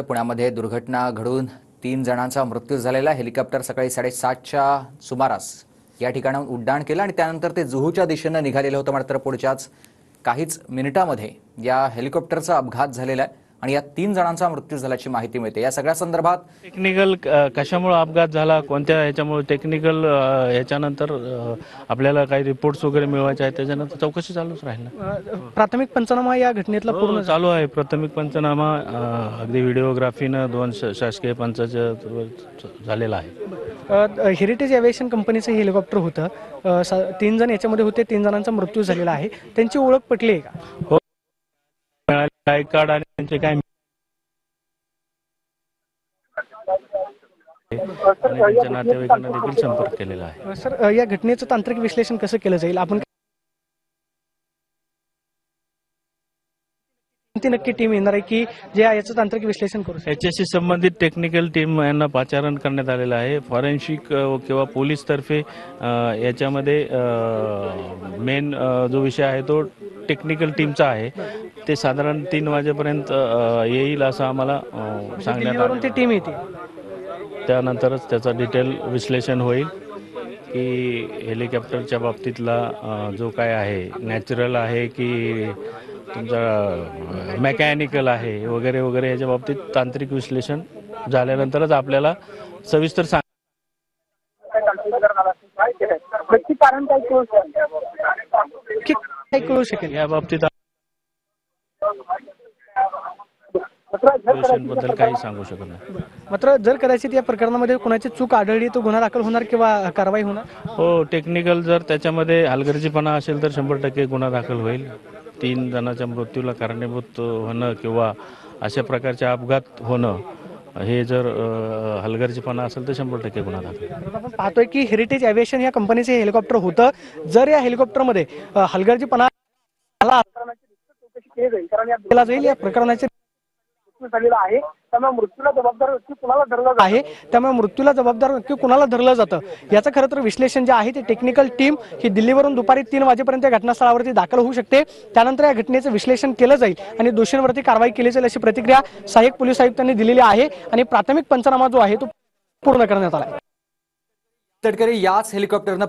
पुण्यामध्ये दुर्घटना घडून 3 जणांचा मृत्यू झालेला. हेलिकॉप्टर सकाळी 7:30च्या सुमारास या ठिकाणाहून उड्डाण केलं आणि त्यानंतर ते जुहूच्या दिशेने निघालेलं होतं. मात्र पुढच्याच काहीच मिनिटांमध्ये या हेलिकॉप्टरचा अपघात झालेला आहे आणि या 3 जणांचा मृत्यू झाल्याची माहिती मिळते. या सगळ्या संदर्भात टेक्निकल कशामुळे अपघात झाला, कोणत्या ह्याच्यामुळे टेक्निकल ह्याच्यानंतर आपल्याला काही रिपोर्ट्स वगैरे मिळवायचे आहेत, त्याच्यानंतर चौकशी चालूच राहील. प्राथमिक पंचनामा या घटनेतला पूर्ण चालू आहे. प्राथमिक पंचनामा अगदी व्हिडिओग्राफीनं 2 शासकीय पंचाचं झालेला आहे. हेरिटेज एव्हिएशन कंपनीचं हे हेलिकॉप्टर होतं. 3 जण याच्यामध्ये होते. 3 जणांचा मृत्यू झालेला आहे. त्यांची ओळख पटली आहे का? हो, आय कार्ड आणि त्यांचे काय त्यांच्या नातेवाईकांना देखील संपर्क केलेला आहे. सर, या घटनेचं तांत्रिक विश्लेषण कसं केलं जाईल? आपण नक्की टीम येणार आहे की जे याचं तांत्रिक विश्लेषण करू शकतो? याच्याशी संबंधित टेक्निकल टीम यांना पाचारण करण्यात आलेलं आहे. फॉरेन्सिक किंवा पोलीस तर्फे याच्यामध्ये मेन जो विषय आहे तो टेक्निकल टीमचा आहे. ते साधारण 3 वाजेपर्यंत येईल असं आम्हाला सांगण्यात आलं. ती टीम येते, त्यानंतरच त्याचं डिटेल विश्लेषण होईल की हेलिकॉप्टरच्या बाबतीतला जो काय आहे नॅचरल आहे की तुमचा मेकॅनिकल आहे वगैरे वगैरे याच्या बाबतीत तांत्रिक विश्लेषण झाल्यानंतरच आपल्याला सविस्तर कळू शकेल. या बाबतीत बद्दल काही सांगू शकत नाही. मात्र जर कदाचित या प्रकरणामध्ये कोणाची चूक आढळली तर गुन्हा दाखल होणार किंवा कारवाई होणार? हो, टेक्निकल जर त्याच्यामध्ये हलगर्जीपणा असेल तर 100% गुन्हा दाखल होईल. 3 जणांच्या मृत्यूला कारणीभूत होणं किंवा अशा प्रकारचे अपघात होणं हे जर हलगर्जीपणा असेल तर 100% गुन्हा दाखल. आपण पाहतोय की हेरिटेज एव्हिएशन या कंपनीचं हेलिकॉप्टर होतं. जर या हेलिकॉप्टरमध्ये हलगर्जीपणा केला जाईल, या प्रकरणाचे आहे त्यामुळे मृत्यूला जबाबदार नक्की कुणाला धरलं जातं याचं खरं तर विश्लेषण जे आहे ते टेक्निकल टीम ही दिल्लीवरून दुपारी 3 वाजेपर्यंत घटनास्थळावरती दाखल होऊ शकते. त्यानंतर या घटनेचं विश्लेषण केलं जाईल आणि दोषींवरती कारवाई केली जाईल अशी प्रतिक्रिया सहाय्यक पोलीस आयुक्तांनी दिलेली आहे आणि प्राथमिक पंचनामा जो आहे तो पूर्ण करण्यात आला. तटकरे याच हेलिकॉप्टरनं